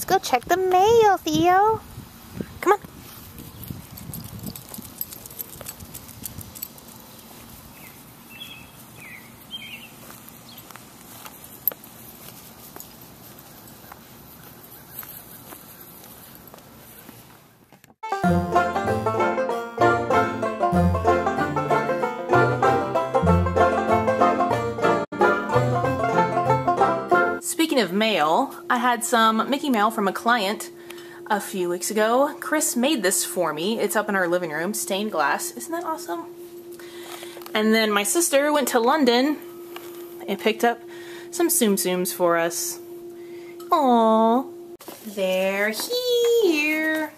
go check the mail, Theo. Come on. Speaking of mail, I had some Mickey mail from a client a few weeks ago. Chris made this for me. It's up in our living room, stained glass. Isn't that awesome? And then my sister went to London and picked up some Tsum Tsums for us. Aww. They're here.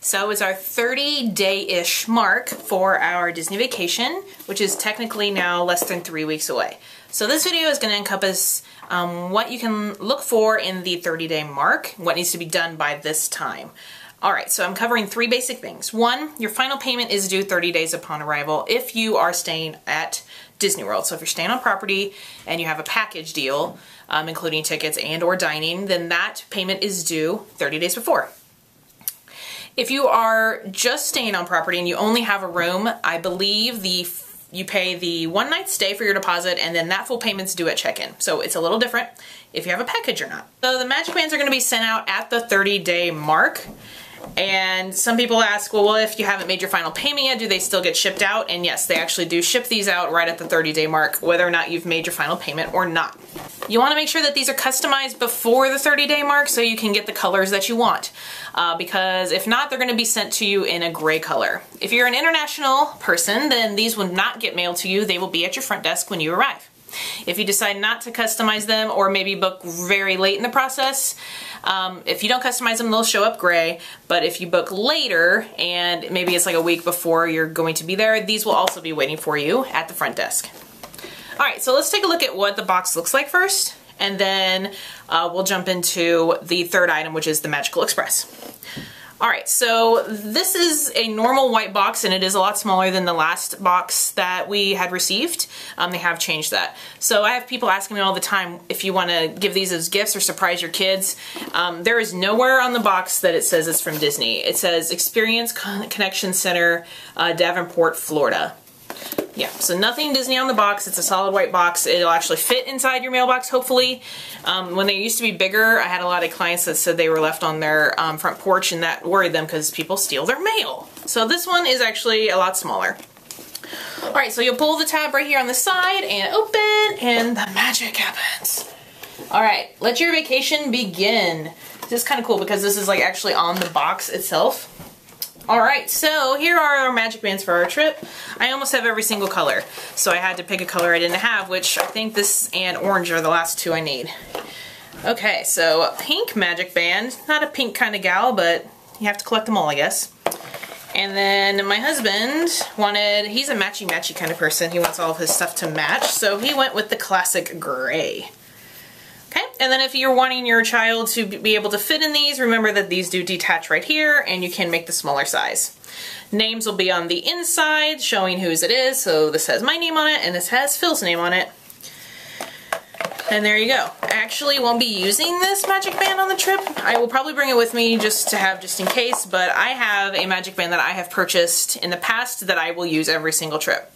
So it's our 30-day-ish mark for our Disney vacation, which is technically now less than 3 weeks away. So this video is going to encompass what you can look for in the 30-day mark, what needs to be done by this time. Alright, so I'm covering 3 basic things. 1, your final payment is due 30 days upon arrival if you are staying at Disney World. So if you're staying on property and you have a package deal, including tickets and or dining, then that payment is due 30 days before. If you are just staying on property and you only have a room, I believe you pay the 1 night stay for your deposit, and then that full payment's due at check-in. So it's a little different if you have a package or not. So the MagicBands are going to be sent out at the 30-day mark. And some people ask, well, if you haven't made your final payment yet, do they still get shipped out? And yes, they actually do ship these out right at the 30-day mark, whether or not you've made your final payment or not. You want to make sure that these are customized before the 30-day mark so you can get the colors that you want. Because if not, they're going to be sent to you in a gray color. If you're an international person, then these will not get mailed to you. They will be at your front desk when you arrive. If you decide not to customize them or maybe book very late in the process, if you don't customize them, they'll show up gray. But if you book later and maybe it's like a week before you're going to be there, these will also be waiting for you at the front desk. Alright, so let's take a look at what the box looks like first, and then we'll jump into the third item, which is the Magical Express. Alright, so this is a normal white box, and it is a lot smaller than the last box that we had received. They have changed that. So I have people asking me all the time if you want to give these as gifts or surprise your kids. There is nowhere on the box that it says it's from Disney. It says Experience Connection Center, Davenport, Florida. Yeah, so nothing Disney on the box. It's a solid white box. It'll actually fit inside your mailbox, hopefully. When they used to be bigger, I had a lot of clients that said they were left on their front porch, and that worried them because people steal their mail. So this one is actually a lot smaller. Alright, so you'll pull the tab right here on the side and open, and the magic happens. Alright, let your vacation begin. This is kind of cool because this is like actually on the box itself. Alright, so here are our MagicBands for our trip. I almost have every single color, so I had to pick a color I didn't have, which I think this and orange are the last 2 I need. Okay, so a pink MagicBand. Not a pink kind of gal, but you have to collect them all, I guess. And then my husband he's a matchy-matchy kind of person. He wants all of his stuff to match, so he went with the classic gray. Okay, and then if you're wanting your child to be able to fit in these, remember that these do detach right here, and you can make the smaller size. Names will be on the inside, showing whose it is, so this has my name on it, and this has Phil's name on it. And there you go. I actually won't be using this MagicBand on the trip. I will probably bring it with me just to have just in case, but I have a MagicBand that I have purchased in the past that I will use every single trip.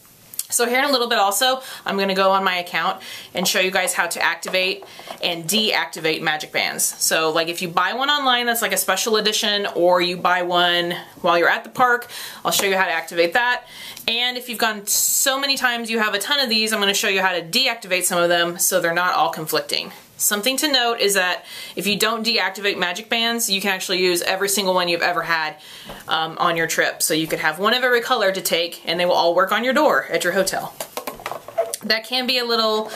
So here in a little bit also, I'm going to go on my account and show you guys how to activate and deactivate MagicBands. So like if you buy one online that's like a special edition, or you buy one while you're at the park, I'll show you how to activate that. And if you've gone so many times you have a ton of these, I'm going to show you how to deactivate some of them so they're not all conflicting. Something to note is that if you don't deactivate MagicBands, you can actually use every single one you've ever had on your trip. So you could have one of every color to take, and they will all work on your door at your hotel. That can be a little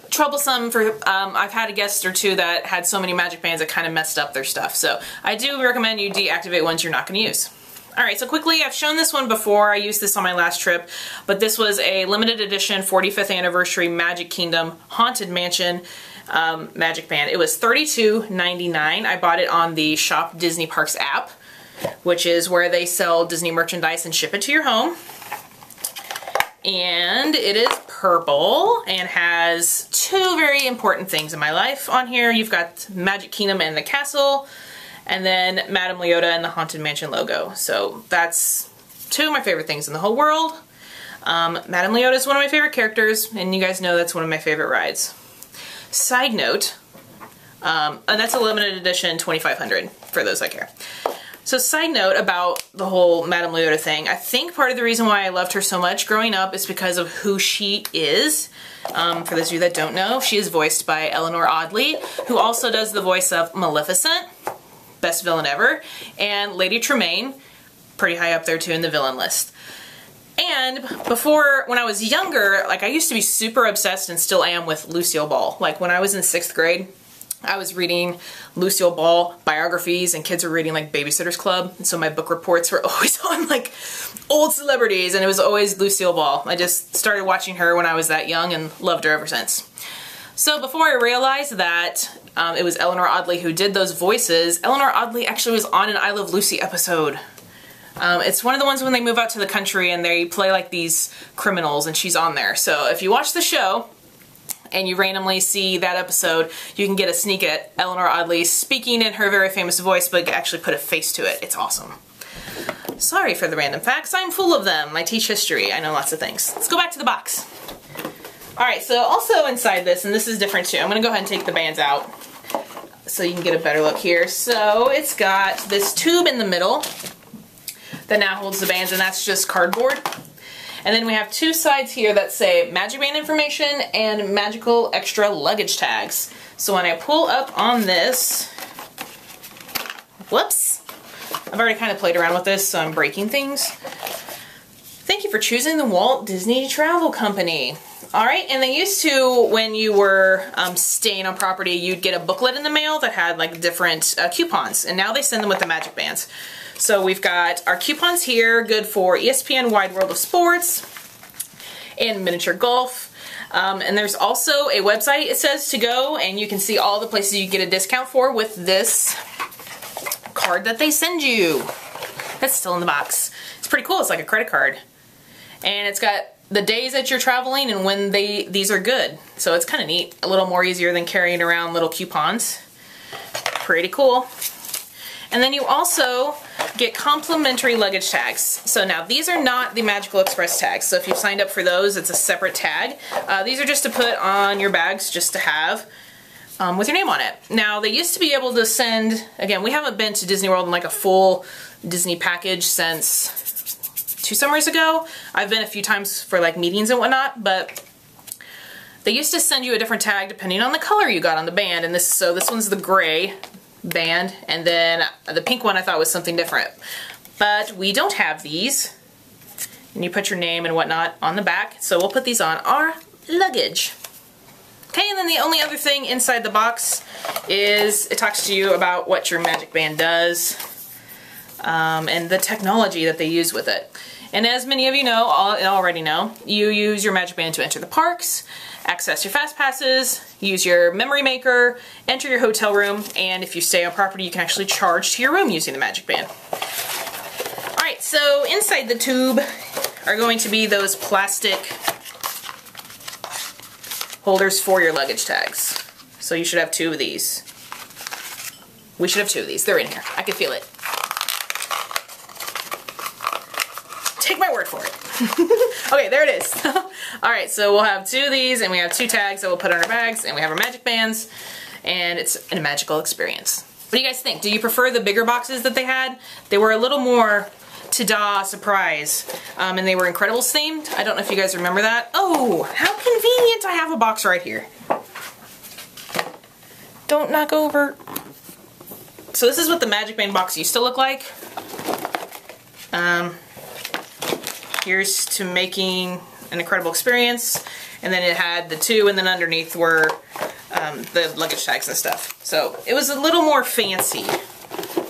troublesome for, I've had a guest or two that had so many MagicBands that kind of messed up their stuff. So I do recommend you deactivate ones you're not going to use. Alright, so quickly, I've shown this one before. I used this on my last trip, but this was a limited edition 45th anniversary Magic Kingdom Haunted Mansion MagicBand. It was $32.99. I bought it on the Shop Disney Parks app, which is where they sell Disney merchandise and ship it to your home. And it is purple and has two very important things in my life on here. You've got Magic Kingdom and the castle, and then Madame Leota and the Haunted Mansion logo. So that's two of my favorite things in the whole world. Madame Leota is one of my favorite characters, and you guys know that's one of my favorite rides. Side note, and that's a limited edition 2500 for those that care. So side note about the whole Madame Leota thing, I think part of the reason why I loved her so much growing up is because of who she is. For those of you that don't know, she is voiced by Eleanor Audley, who also does the voice of Maleficent, best villain ever, and Lady Tremaine, pretty high up there too in the villain list. And before, when I was younger, like I used to be super obsessed and still am with Lucille Ball. Like when I was in 6th grade, I was reading Lucille Ball biographies and kids were reading like Babysitter's Club. And so my book reports were always on like old celebrities and it was always Lucille Ball. I just started watching her when I was that young and loved her ever since. So before I realized that it was Eleanor Audley who did those voices, Eleanor Audley actually was on an I Love Lucy episode. It's one of the ones when they move out to the country and they play like these criminals and she's on there. So if you watch the show and you randomly see that episode, you can get a sneak at Eleanor Audley speaking in her very famous voice, but actually put a face to it. It's awesome. Sorry for the random facts. I'm full of them. I teach history. I know lots of things. Let's go back to the box. Alright, so also inside this, and this is different too, I'm going to go ahead and take the bands out so you can get a better look here. So it's got this tube in the middle that now holds the bands, and that's just cardboard. And then we have two sides here that say MagicBand information and magical extra luggage tags. So when I pull up on this, whoops, I've already kind of played around with this, so I'm breaking things. Thank you for choosing the Walt Disney Travel Company. Alright, and they used to, when you were staying on property, you'd get a booklet in the mail that had like different coupons, and now they send them with the MagicBands. So we've got our coupons here, good for ESPN Wide World of Sports and miniature golf. And there's also a website, it says, to go, and you can see all the places you get a discount for with this card that they send you. That's still in the box. It's pretty cool. It's like a credit card. And it's got the days that you're traveling and when these are good. So it's kind of neat. A little more easier than carrying around little coupons. Pretty cool. And then you also get complimentary luggage tags. So now these are not the Magical Express tags. So if you've signed up for those, it's a separate tag. These are just to put on your bags, just to have with your name on it. Now they used to be able to send, again, we haven't been to Disney World in like a full Disney package since 2 summers ago. I've been a few times for like meetings and whatnot, but they used to send you a different tag depending on the color you got on the band. And this one's the gray band, and then the pink one I thought was something different. But we don't have these. And you put your name and whatnot on the back, so we'll put these on our luggage. Okay, and then the only other thing inside the box is it talks to you about what your MagicBand does and the technology that they use with it. And as many of you know, already know, you use your MagicBand to enter the parks, access your fast passes, use your memory maker, enter your hotel room, and if you stay on property, you can actually charge to your room using the MagicBand. Alright, so inside the tube are going to be those plastic holders for your luggage tags. So you should have 2 of these. We should have 2 of these. They're in here. I can feel it. Take my word for it. Okay, there it is. Alright, so we'll have 2 of these, and we have 2 tags that we'll put on our bags, and we have our MagicBands, and it's a magical experience. What do you guys think? Do you prefer the bigger boxes that they had? They were a little more ta-da surprise, and they were Incredibles themed. I don't know if you guys remember that. Oh, how convenient, I have a box right here. Don't knock over. So this is what the MagicBand box used to look like. Here's to making an incredible experience, and then it had the 2, and then underneath were the luggage tags and stuff. So it was a little more fancy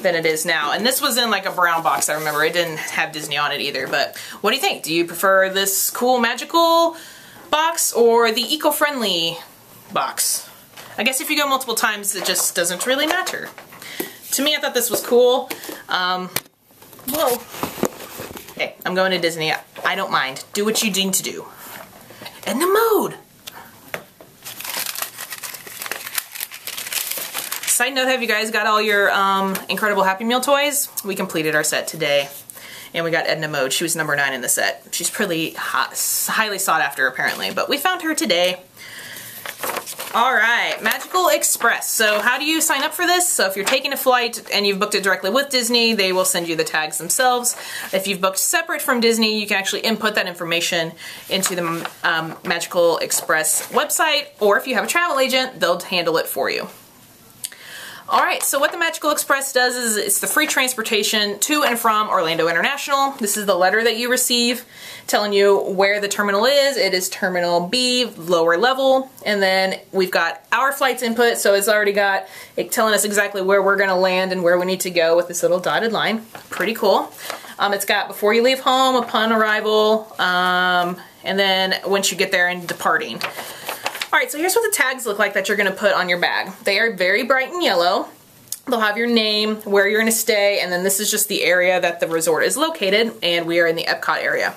than it is now. And this was in like a brown box, I remember. It didn't have Disney on it either. But what do you think? Do you prefer this cool magical box or the eco-friendly box? I guess if you go multiple times, it just doesn't really matter. To me, I thought this was cool. Whoa. Hey, I'm going to Disney. I don't mind. Do what you need to do. Edna Mode. Side note, have you guys got all your Incredible Happy Meal toys? We completed our set today. And we got Edna Mode. She was number 9 in the set. She's pretty highly sought after apparently, but we found her today. All right, Magical Express. So how do you sign up for this? So if you're taking a flight and you've booked it directly with Disney, they will send you the tags themselves. If you've booked separate from Disney, you can actually input that information into the Magical Express website, or if you have a travel agent, they'll handle it for you. Alright, so what the Magical Express does is it's the free transportation to and from Orlando International. This is the letter that you receive telling you where the terminal is. It is Terminal B, lower level, and then we've got our flights input, so it's already got it telling us exactly where we're going to land and where we need to go with this little dotted line. Pretty cool. It's got before you leave home, upon arrival, and then once you get there and departing. Alright, so here's what the tags look like that you're going to put on your bag. They are very bright and yellow. They'll have your name, where you're going to stay, and then this is just the area that the resort is located, and we are in the Epcot area.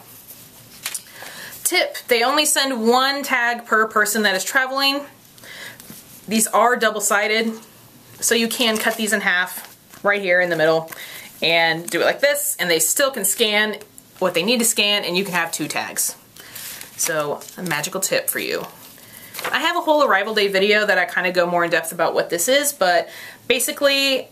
Tip, they only send 1 tag per person that is traveling. These are double-sided, so you can cut these in half right here in the middle and do it like this, and they still can scan what they need to scan, and you can have 2 tags. So, a magical tip for you. I have a whole arrival day video that I kind of go more in depth about what this is, but basically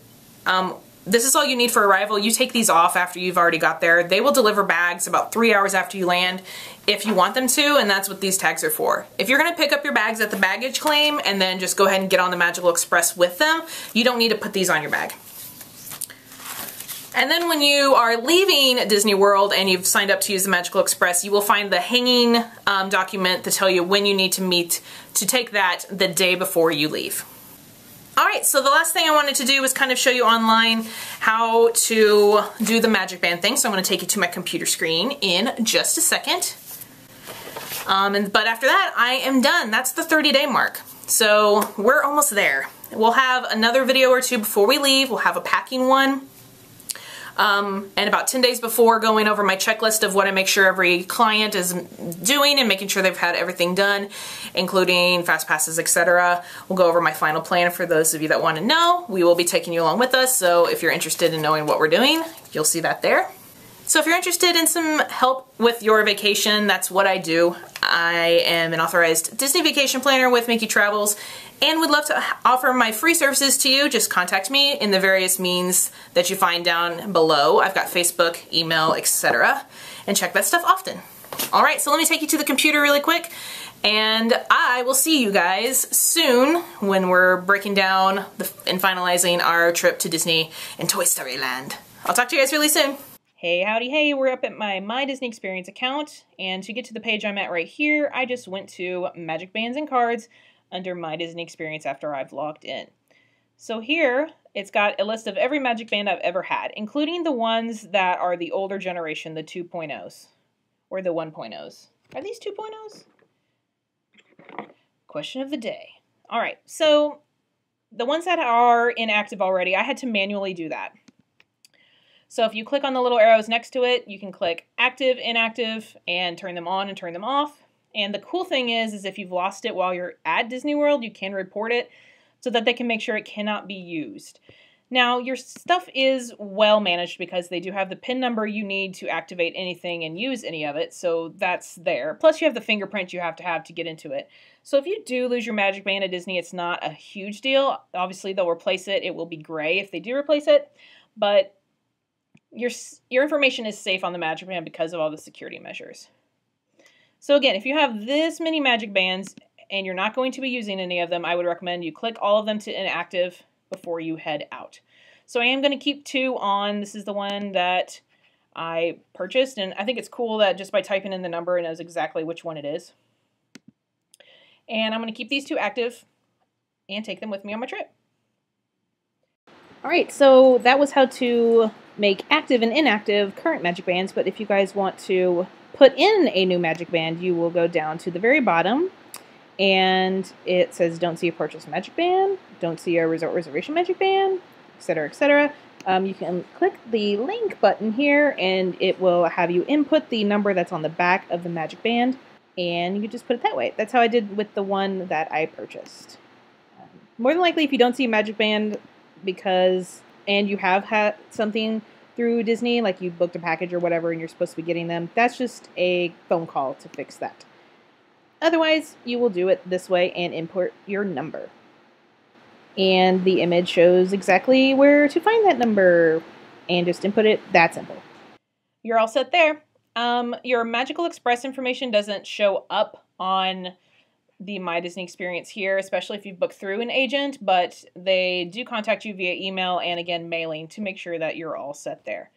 this is all you need for arrival. You take these off after you've already got there. They will deliver bags about 3 hours after you land if you want them to, and that's what these tags are for. If you're going to pick up your bags at the baggage claim and then just go ahead and get on the Magical Express with them, you don't need to put these on your bag. And then when you are leaving Disney World and you've signed up to use the Magical Express, you will find the hanging document to tell you when you need to meet to take that the day before you leave. Alright, so the last thing I wanted to do was kind of show you online how to do the MagicBand thing. So I'm going to take you to my computer screen in just a second. But after that, I am done. That's the 30-day mark. So we're almost there. We'll have another video or 2 before we leave. We'll have a packing one. And about 10 days before, going over my checklist of what I make sure every client is doing and making sure they've had everything done, including fast passes, etc. We'll go over my final plan for those of you that want to know. We will be taking you along with us, so if you're interested in knowing what we're doing, you'll see that there. So if you're interested in some help with your vacation, that's what I do. I am an authorized Disney vacation planner with MickeyTravels and would love to offer my free services to you. Just contact me in the various means that you find down below. I've got Facebook, email, etc. and check that stuff often. Alright, so let me take you to the computer really quick, and I will see you guys soon when we're breaking down and finalizing our trip to Disney and Toy Story Land. I'll talk to you guys really soon. Hey, howdy, hey, we're up at my Disney Experience account, and to get to the page I'm at right here, I just went to MagicBands and Cards under My Disney Experience after I've logged in. So here, it's got a list of every MagicBand I've ever had, including the ones that are the older generation, the 2.0s, or the 1.0s. Are these 2.0s? Question of the day. All right, so the ones that are inactive already, I had to manually do that. So if you click on the little arrows next to it, you can click active, inactive, and turn them on and turn them off. And the cool thing is if you've lost it while you're at Disney World, you can report it so that they can make sure it cannot be used. Now, your stuff is well managed because they do have the PIN number you need to activate anything and use any of it, so that's there. Plus, you have the fingerprint you have to get into it. So if you do lose your MagicBand at Disney, it's not a huge deal. Obviously, they'll replace it. It will be gray if they do replace it, but your information is safe on the MagicBand because of all the security measures. So again, if you have this many MagicBands and you're not going to be using any of them, I would recommend you click all of them to inactive before you head out. So I am going to keep 2 on. This is the one that I purchased, and I think it's cool that just by typing in the number it knows exactly which one it is. And I'm going to keep these 2 active and take them with me on my trip. Alright, so that was how to make active and inactive current MagicBands, but if you guys want to put in a new MagicBand, you will go down to the very bottom, and it says don't see a purchase MagicBand, don't see a resort reservation MagicBand, etc., etc. You can click the link button here, and it will have you input the number that's on the back of the MagicBand. and you just put it that way. That's how I did with the one that I purchased. More than likely, if you don't see MagicBand and you have had something through Disney, like you booked a package or whatever and you're supposed to be getting them, that's just a phone call to fix that. Otherwise, you will do it this way and import your number. And the image shows exactly where to find that number, and just input it. That simple. You're all set there. Your Magical Express information doesn't show up on the My Disney Experience here, especially if you've booked through an agent, but they do contact you via email and, again, mailing to make sure that you're all set there.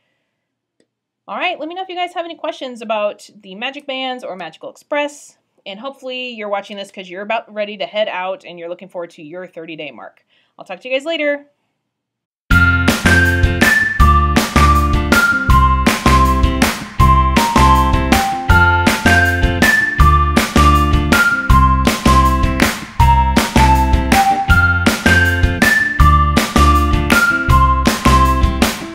All right, let me know if you guys have any questions about the MagicBands or Magical Express, and hopefully you're watching this because you're about ready to head out and you're looking forward to your 30-day mark. I'll talk to you guys later.